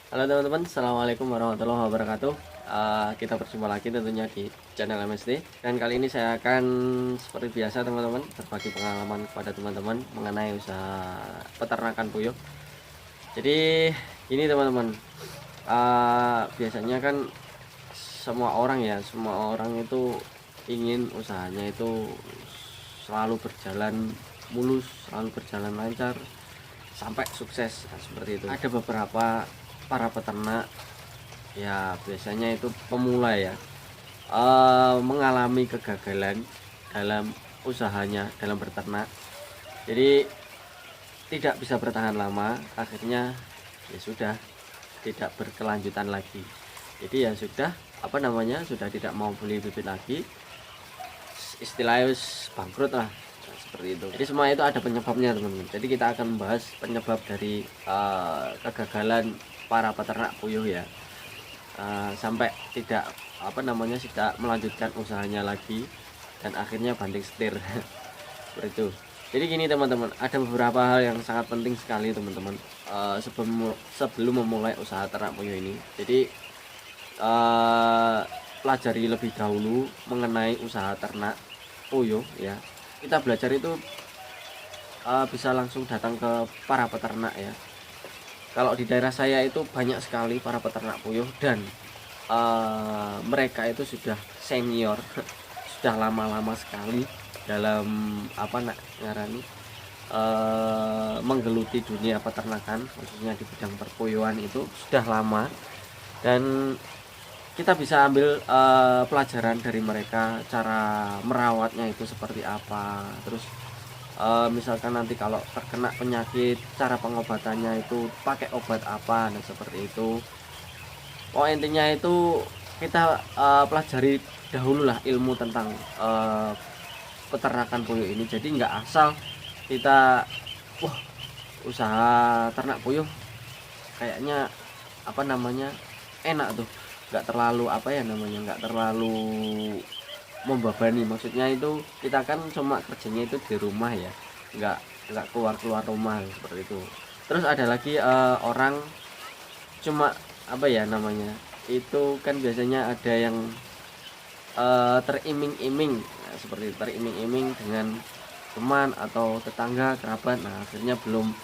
Halo teman-teman, assalamualaikum warahmatullahi wabarakatuh. Kita berjumpa lagi tentunya di channel MSD. Dan kali ini saya akan seperti biasa teman-teman berbagi pengalaman kepada teman-teman mengenai usaha peternakan puyuh. Jadi ini teman-teman, biasanya kan semua orang itu ingin usahanya itu selalu berjalan mulus, selalu berjalan lancar sampai sukses. Nah, seperti itu. Ada beberapa para peternak ya biasanya itu pemula ya, mengalami kegagalan dalam usahanya dalam beternak, jadi tidak bisa bertahan lama, akhirnya ya sudah tidak berkelanjutan lagi. Jadi ya sudah sudah tidak mau beli bibit lagi, istilahnya bangkrut lah. Nah, seperti itu. Jadi semua itu ada penyebabnya teman-teman. Jadi kita akan membahas penyebab dari kegagalan para peternak puyuh ya, sampai tidak tidak melanjutkan usahanya lagi dan akhirnya banting setir. Seperti itu. Jadi gini teman-teman, ada beberapa hal yang sangat penting sekali teman-teman, sebelum memulai usaha ternak puyuh ini. Jadi pelajari lebih dahulu mengenai usaha ternak puyuh ya. Kita belajar itu bisa langsung datang ke para peternak ya. Kalau di daerah saya itu banyak sekali para peternak puyuh dan mereka itu sudah senior, sudah lama-lama sekali dalam menggeluti dunia peternakan, khususnya di bidang perpuyuhan itu sudah lama, dan kita bisa ambil pelajaran dari mereka, cara merawatnya itu seperti apa, terus misalkan nanti kalau terkena penyakit, cara pengobatannya itu pakai obat apa, dan seperti itu. Intinya itu kita pelajari dahulu lah ilmu tentang peternakan puyuh ini. Jadi nggak asal kita usaha ternak puyuh kayaknya enak tuh, nggak terlalu nggak terlalu membebani. Maksudnya itu kita kan cuma kerjanya itu di rumah ya, nggak keluar rumah seperti itu. Terus ada lagi orang cuma itu kan biasanya ada yang teriming-iming. Nah, seperti teriming-iming dengan teman atau tetangga kerabat. Nah, akhirnya belum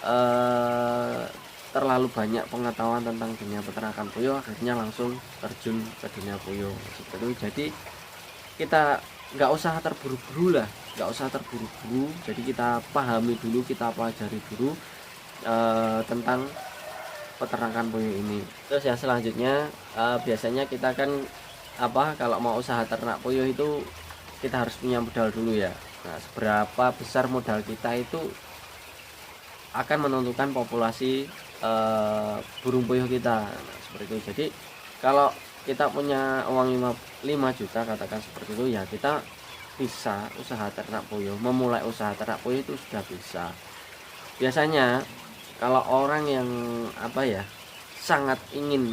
eh, terlalu banyak pengetahuan tentang dunia peternakan puyuh, akhirnya langsung terjun ke dunia puyuh seperti itu. Jadi kita nggak usah terburu-buru lah, jadi kita pahami dulu, kita pelajari dulu tentang peternakan puyuh ini. Terus yang selanjutnya, biasanya kita kan kalau mau usaha ternak puyuh itu kita harus punya modal dulu ya. Nah, seberapa besar modal kita itu akan menentukan populasi burung puyuh kita. Nah, seperti itu. Jadi kalau kita punya uang 5 juta katakan seperti itu ya, kita bisa usaha ternak puyuh, memulai usaha ternak puyuh itu sudah bisa. Biasanya kalau orang yang sangat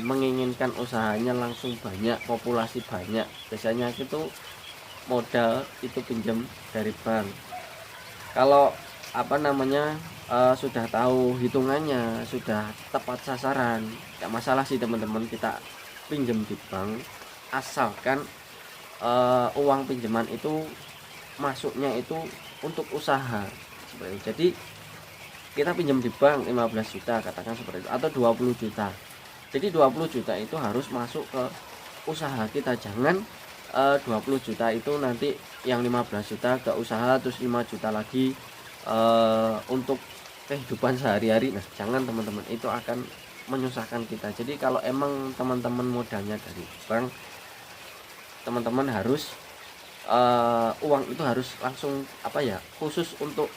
menginginkan usahanya langsung banyak, populasi banyak, biasanya itu modal itu pinjam dari bank. Kalau sudah tahu hitungannya, sudah tepat sasaran, tidak masalah sih teman-teman, kita pinjam di bank, asalkan uang pinjaman itu masuknya itu untuk usaha seperti itu. Jadi kita pinjam di bank 15 juta katakan seperti itu, atau 20 juta. Jadi 20 juta itu harus masuk ke usaha kita, jangan 20 juta itu nanti yang 15 juta ke usaha, terus 5 juta lagi untuk kehidupan sehari-hari. Nah, jangan teman-teman, itu akan menyusahkan kita. Jadi kalau emang teman-teman modalnya dari bank, teman-teman harus uang itu harus langsung khusus untuk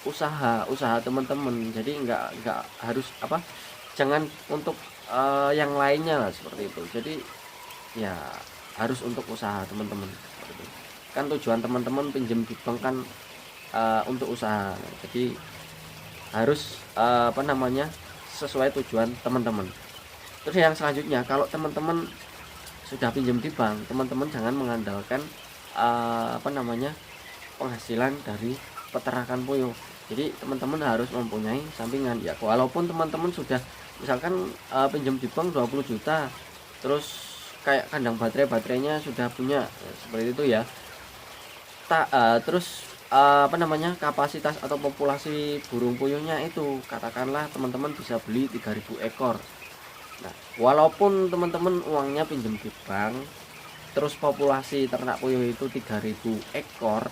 usaha teman-teman. Jadi nggak harus jangan untuk yang lainnya lah, seperti itu. Jadi ya harus untuk usaha teman-teman, seperti itu. Kan tujuan teman-teman pinjam di bank kan untuk usaha. Jadi harus sesuai tujuan teman-teman. Terus yang selanjutnya, kalau teman-teman sudah pinjam di bank, teman-teman jangan mengandalkan penghasilan dari peternakan puyuh. Jadi teman-teman harus mempunyai sampingan ya, walaupun teman-teman sudah misalkan pinjam di bank 20 juta, terus kayak kandang baterainya sudah punya seperti itu ya. Terus apa namanya, kapasitas atau populasi burung puyuhnya itu katakanlah teman-teman bisa beli 3000 ekor. Nah, walaupun teman-teman uangnya pinjam di bank, terus populasi ternak puyuh itu 3000 ekor.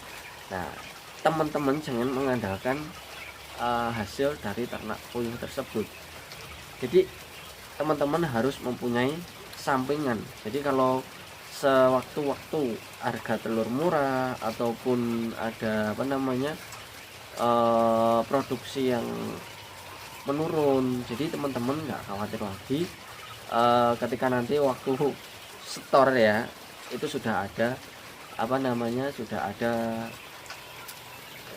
Nah, teman-teman jangan mengandalkan hasil dari ternak puyuh tersebut. Jadi teman-teman harus mempunyai sampingan. Jadi kalau sewaktu-waktu harga telur murah ataupun ada apa namanya produksi yang menurun, jadi teman-teman nggak khawatir lagi ketika nanti waktu setor ya, itu sudah ada apa namanya, sudah ada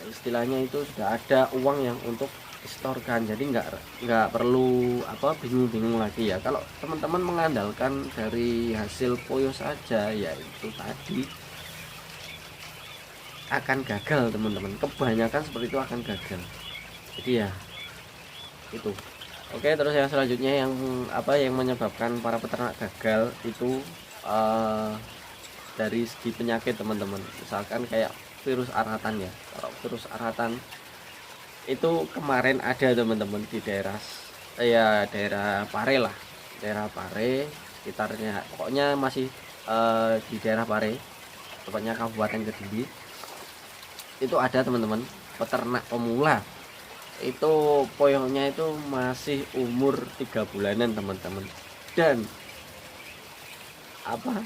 istilahnya, itu sudah ada uang yang untuk distorkan. Jadi nggak perlu apa bingung-bingung lagi ya. Kalau teman-teman mengandalkan dari hasil puyuh saja, ya itu tadi akan gagal teman-teman, kebanyakan seperti itu akan gagal. Jadi ya itu. Oke, terus yang selanjutnya yang apa yang menyebabkan para peternak gagal itu dari segi penyakit teman-teman. Misalkan kayak virus aratan ya. Kalau virus aratan itu kemarin ada teman-teman di daerah daerah Pare lah, daerah Pare sekitarnya, pokoknya masih di daerah Pare, tepatnya Kabupaten Kediri. Itu ada teman-teman peternak pemula, itu puyuhnya itu masih umur 3 bulanan teman-teman, dan apa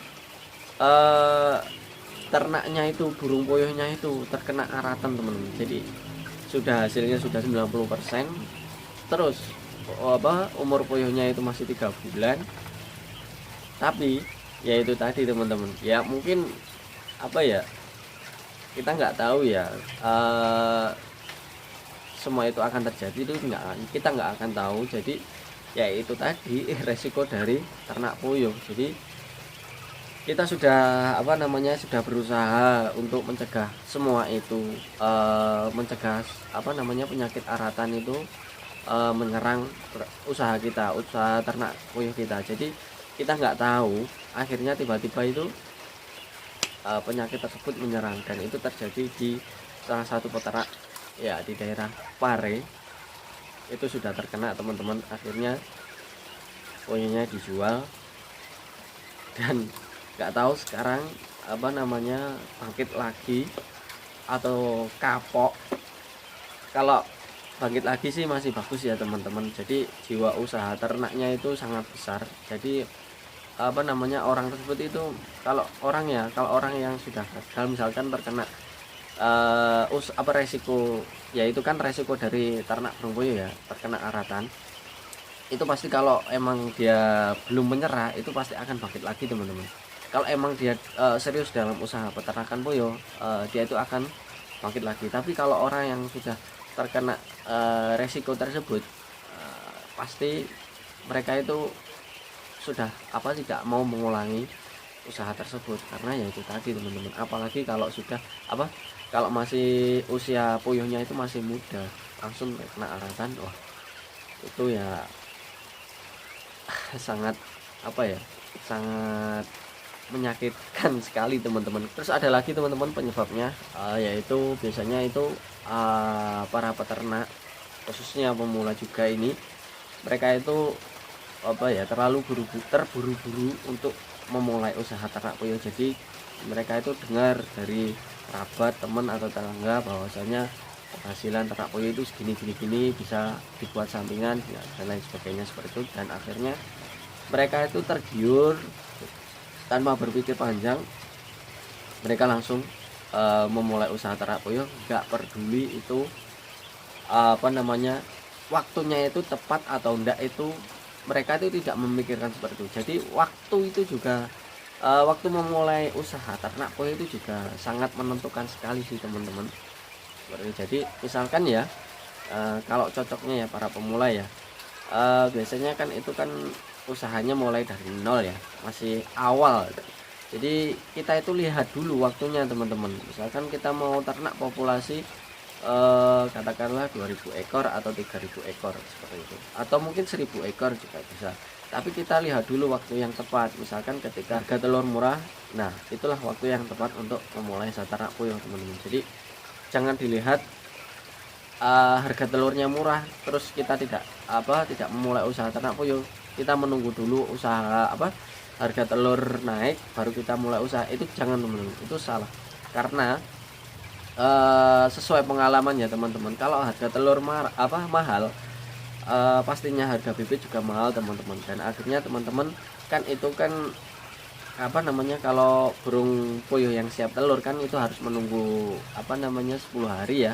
ternaknya itu, burung puyuhnya itu terkena aratan teman-teman. Jadi hasilnya sudah 90%, terus apa umur puyuhnya itu masih 3 bulan. Tapi ya itu tadi teman-teman, ya mungkin apa ya, kita nggak tahu ya, semua itu akan terjadi, itu kita nggak akan tahu. Jadi ya itu tadi resiko dari ternak puyuh. Jadi kita sudah apa namanya, sudah berusaha untuk mencegah semua itu, mencegah apa namanya penyakit aratan itu menyerang usaha kita, usaha ternak puyuh kita. Jadi kita nggak tahu, akhirnya tiba-tiba itu penyakit tersebut menyerang, dan itu terjadi di salah satu peternak ya di daerah Pare. Itu sudah terkena teman-teman, akhirnya puyuhnya dijual, dan nggak tahu sekarang apa namanya bangkit lagi atau kapok. Kalau bangkit lagi sih masih bagus ya teman-teman. Jadi jiwa usaha ternaknya itu sangat besar. Jadi apa namanya, orang tersebut itu kalau orang yang sudah gagal misalkan terkena apa resiko, yaitu kan resiko dari ternak burung puyuh ya, terkena aratan, itu pasti kalau emang dia belum menyerah itu pasti akan bangkit lagi teman-teman. Kalau emang dia serius dalam usaha peternakan puyuh, dia itu akan bangkit lagi. Tapi kalau orang yang sudah terkena resiko tersebut, pasti mereka itu sudah apa tidak mau mengulangi usaha tersebut, karena ya itu tadi teman-teman. Apalagi kalau sudah apa, kalau masih usia puyuhnya itu masih muda langsung kena aratan, wah itu ya sangat apa ya, sangat menyakitkan sekali teman-teman. Terus ada lagi teman-teman penyebabnya, yaitu biasanya itu para peternak khususnya pemula juga ini, mereka itu apa ya, terburu-buru untuk memulai usaha ternak puyuh. Jadi mereka itu dengar dari kerabat, teman atau tetangga bahwasanya penghasilan ternak puyuh itu segini bisa dibuat sampingan ya, dan lain sebagainya seperti itu, dan akhirnya mereka itu tergiur tanpa berpikir panjang, mereka langsung memulai usaha ternak puyuh, nggak peduli itu apa namanya waktunya itu tepat atau enggak, itu mereka itu tidak memikirkan seperti itu. Jadi waktu itu juga waktu memulai usaha ternak puyuh itu juga sangat menentukan sekali sih teman-teman. Jadi misalkan ya kalau cocoknya ya para pemula ya, biasanya kan itu kan usahanya mulai dari nol ya, masih awal. Jadi kita itu lihat dulu waktunya teman-teman. Misalkan kita mau ternak populasi katakanlah 2000 ekor atau 3000 ekor seperti itu, atau mungkin 1000 ekor juga bisa. Tapi kita lihat dulu waktu yang tepat, misalkan ketika harga telur murah, nah itulah waktu yang tepat untuk memulai usaha ternak puyuh teman-teman. Jadi jangan dilihat harga telurnya murah terus kita tidak memulai usaha ternak puyuh, kita menunggu dulu usaha harga telur naik baru kita mulai usaha. Itu jangan teman-teman, itu salah. Karena sesuai pengalaman ya teman-teman, kalau harga telur mahal, pastinya harga bibit juga mahal teman-teman. Dan akhirnya teman-teman kan itu kan kalau burung puyuh yang siap telur kan itu harus menunggu 10 hari ya,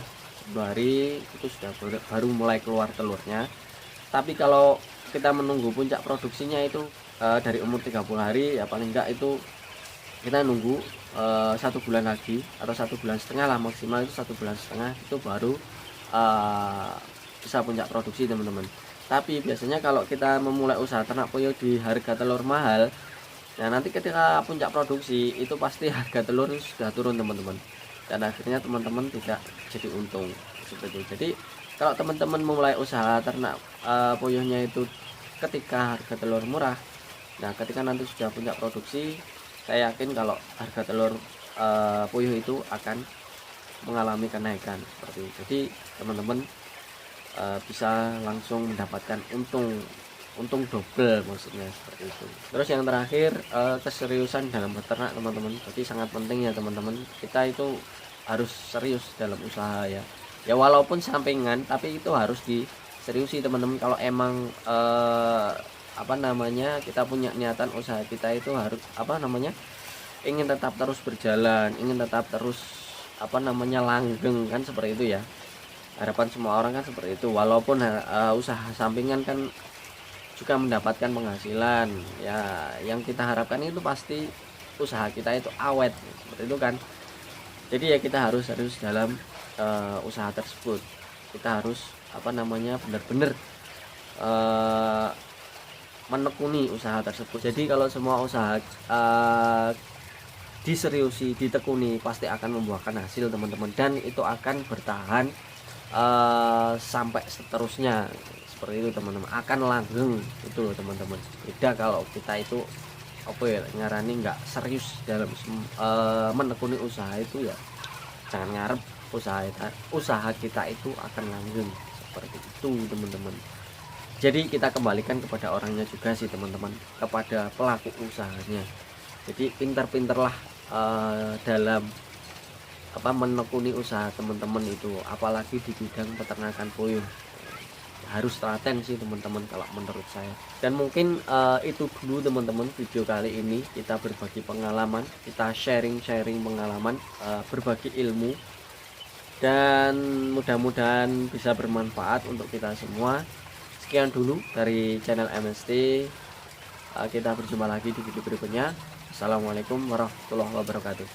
10 hari itu sudah baru mulai keluar telurnya. Tapi kalau kita menunggu puncak produksinya itu dari umur 30 hari ya, paling enggak itu kita nunggu 1 bulan lagi atau 1,5 bulan lah, maksimal itu 1,5 bulan itu baru bisa puncak produksi teman-teman. Tapi biasanya kalau kita memulai usaha ternak puyuh di harga telur mahal, nah nanti ketika puncak produksi itu pasti harga telur sudah turun teman-teman, dan akhirnya teman-teman tidak jadi untung seperti itu. Jadi kalau teman-teman memulai usaha ternak puyuhnya itu ketika harga telur murah, nah ketika nanti sudah puncak produksi, saya yakin kalau harga telur puyuh itu akan mengalami kenaikan seperti itu. Jadi teman-teman bisa langsung mendapatkan untung double maksudnya seperti itu. Terus yang terakhir keseriusan dalam beternak teman-teman. Jadi sangat penting ya teman-teman, kita itu harus serius dalam usaha ya. Ya walaupun sampingan tapi itu harus diseriusi teman-teman. Kalau emang kita punya niatan usaha kita itu harus ingin tetap terus berjalan, ingin tetap terus langgeng kan seperti itu ya. Harapan semua orang kan seperti itu. Walaupun usaha sampingan kan juga mendapatkan penghasilan ya, yang kita harapkan itu pasti usaha kita itu awet seperti itu kan. Jadi ya kita harus dalam usaha tersebut, kita harus benar-benar menekuni usaha tersebut. Jadi kalau semua usaha diseriusi, ditekuni, pasti akan membuahkan hasil teman-teman, dan itu akan bertahan sampai seterusnya seperti itu teman-teman, akan langgeng itu loh teman-teman. Beda kalau kita itu ngarani nggak serius dalam menekuni usaha itu ya, jangan ngarep usaha kita itu akan langgeng seperti itu teman-teman. Jadi kita kembalikan kepada orangnya juga sih teman-teman, kepada pelaku usahanya. Jadi pintar-pintarlah dalam menekuni usaha teman-teman itu, apalagi di bidang peternakan puyuh. Harus telaten sih teman-teman kalau menurut saya. Dan mungkin itu dulu teman-teman video kali ini, kita berbagi pengalaman, kita sharing pengalaman, berbagi ilmu, dan mudah-mudahan bisa bermanfaat untuk kita semua. Sekian dulu dari channel MST, kita berjumpa lagi di video berikutnya. Assalamualaikum warahmatullahi wabarakatuh.